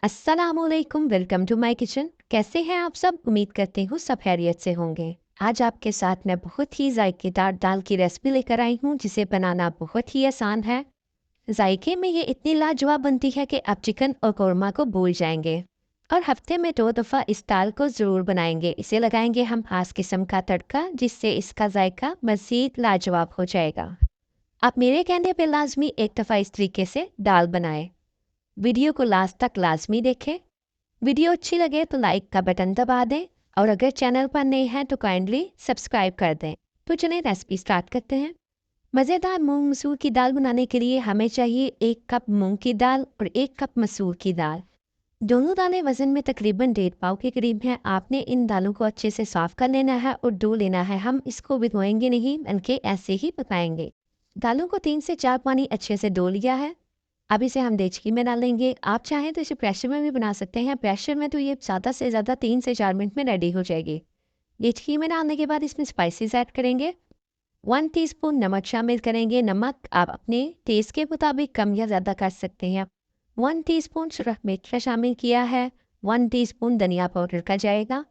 अस्सलामुअलैकुम, welcome to my kitchen. कैसे हैं आप सब? उम्मीद करती हूँ सब खैरियत से होंगे। आज आपके साथ मैं बहुत ही जायकेदार दाल की रेसिपी लेकर आई हूँ जिसे बनाना बहुत ही आसान है। जायके में ये इतनी लाजवाब बनती है कि आप चिकन और कौरमा को भूल जाएंगे और हफ्ते में 2 दफ़ा इस दाल को ज़रूर बनाएंगे। इसे लगाएंगे हम खास किस्म का तड़का जिससे इसका जायका मज़ीद लाजवाब हो जाएगा। आप मेरे कहने पे लाजमी एक दफ़ा इस तरीके से दाल बनाएं। वीडियो को लास्ट तक लाजमी देखें। वीडियो अच्छी लगे तो लाइक का बटन दबा दें और अगर चैनल पर नए हैं तो काइंडली सब्सक्राइब कर दें। तो चलें रेसिपी स्टार्ट करते हैं। मज़ेदार मूंग मसूर की दाल बनाने के लिए हमें चाहिए 1 कप मूंग की दाल और 1 कप मसूर की दाल। दोनों दालें वज़न में तकरीबन 1.5 पाव के करीब हैं। आपने इन दालों को अच्छे से साफ़ कर लेना है और धो लेना है। हम इसको भिगोएंगे नहीं बल्कि ऐसे ही पकाएंगे। दालों को 3 से 4 पानी अच्छे से धो लिया है। अब इसे हम देचकी में डालेंगे। आप चाहें तो इसे प्रेशर में भी बना सकते हैं। प्रेशर में तो ये ज़्यादा से ज़्यादा 3 से 4 मिनट में रेडी हो जाएगी। देचकी में डालने के बाद इसमें स्पाइसेस ऐड करेंगे। 1 टीस्पून नमक शामिल करेंगे। नमक आप अपने टेस्ट के मुताबिक कम या ज़्यादा कर सकते हैं। 1 टीस्पून सुरख मिर्च शामिल किया है। 1 टीस्पून धनिया पाउडर का जाएगा।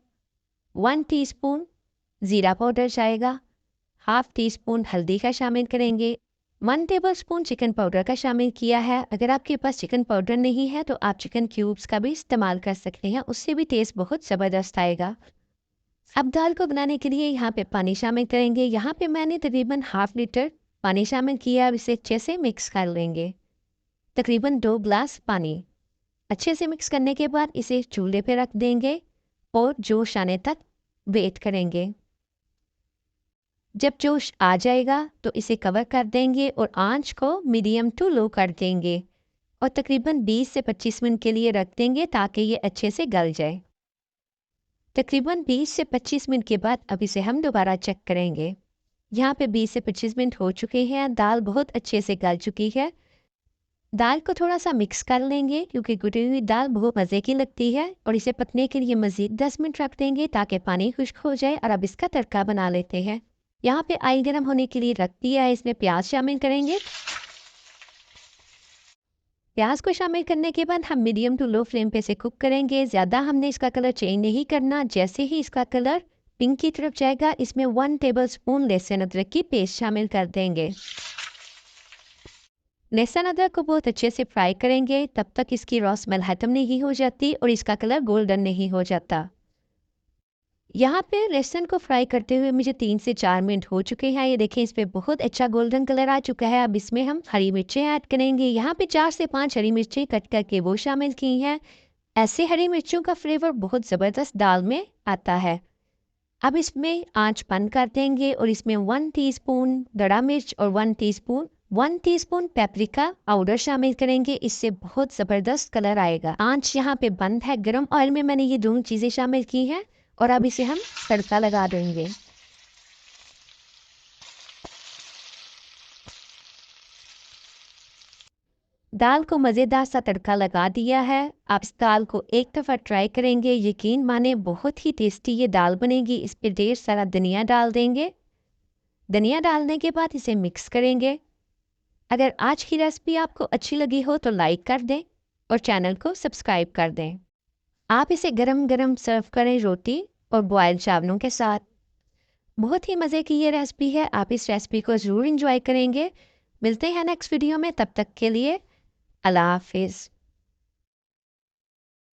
1 टीस्पून ज़ीरा पाउडर जाएगा। हाफ टी स्पून हल्दी का शामिल करेंगे। 1 टेबल स्पून चिकन पाउडर का शामिल किया है। अगर आपके पास चिकन पाउडर नहीं है तो आप चिकन क्यूब्स का भी इस्तेमाल कर सकते हैं, उससे भी टेस्ट बहुत ज़बरदस्त आएगा। अब दाल को बनाने के लिए यहाँ पे पानी शामिल करेंगे। यहाँ पे मैंने तकरीबन हाफ लीटर पानी शामिल किया। अब इसे अच्छे से मिक्स कर लेंगे। तकरीबन 2 ग्लास पानी अच्छे से मिक्स करने के बाद इसे चूल्हे पे रख देंगे और जोश आने तक वेट करेंगे। जब जोश आ जाएगा तो इसे कवर कर देंगे और आंच को मीडियम टू लो कर देंगे और तकरीबन 20 से 25 मिनट के लिए रख देंगे ताकि ये अच्छे से गल जाए। तकरीबन 20 से 25 मिनट के बाद अब इसे हम दोबारा चेक करेंगे। यहाँ पे 20 से 25 मिनट हो चुके हैं। दाल बहुत अच्छे से गल चुकी है। दाल को थोड़ा सा मिक्स कर लेंगे क्योंकि गुटी हुई दाल बहुत मज़े की लगती है और इसे पकने के लिए मज़ीद 10 मिनट रख देंगे ताकि पानी खुश्क हो जाए। और अब इसका तड़का बना लेते हैं। यहाँ पे ऑयल गर्म होने के लिए रख दिया है। इसमें प्याज शामिल करेंगे। प्याज को शामिल करने के बाद हम मीडियम टू लो फ्लेम पे से कुक करेंगे। ज़्यादा हमने इसका कलर चेंज नहीं करना। जैसे ही इसका कलर पिंक की तरफ जाएगा इसमें 1 टेबल स्पून लहसुन अदरक की पेस्ट शामिल कर देंगे। लहसुन अदरक को बहुत अच्छे से फ्राई करेंगे तब तक इसकी रॉ स्मेल खत्म नहीं हो जाती और इसका कलर गोल्डन नहीं हो जाता। यहाँ पे लहसुन को फ्राई करते हुए मुझे 3 से 4 मिनट हो चुके हैं। ये देखें इस पे बहुत अच्छा गोल्डन कलर आ चुका है। अब इसमें हम हरी मिर्चें ऐड करेंगे। यहाँ पे 4 से 5 हरी मिर्चें कट करके वो शामिल की हैं। ऐसे हरी मिर्चों का फ्लेवर बहुत ज़बरदस्त दाल में आता है। अब इसमें आंच बंद कर देंगे और इसमें 1 टीस्पून दड़ा मिर्च और 1 टीस्पून पेपरिका पाउडर शामिल करेंगे। इससे बहुत ज़बरदस्त कलर आएगा। आंच यहाँ पे बंद है। गरम ऑयल में मैंने ये दोनों चीज़ें शामिल की हैं और अब इसे हम तड़का लगा देंगे। दाल को मज़ेदार सा तड़का लगा दिया है। आप इस दाल को एक दफ़ा ट्राई करेंगे, यकीन माने बहुत ही टेस्टी ये दाल बनेगी। इस पर ढेर सारा धनिया डाल देंगे। धनिया डालने के बाद इसे मिक्स करेंगे। अगर आज की रेसिपी आपको अच्छी लगी हो तो लाइक कर दें और चैनल को सब्सक्राइब कर दें। आप इसे गरम गरम सर्व करें रोटी और बॉयल चावलों के साथ। बहुत ही मज़े की ये रेसिपी है। आप इस रेसिपी को ज़रूर इंजॉय करेंगे। मिलते हैं नेक्स्ट वीडियो में। तब तक के लिए अल्लाह हाफिज़।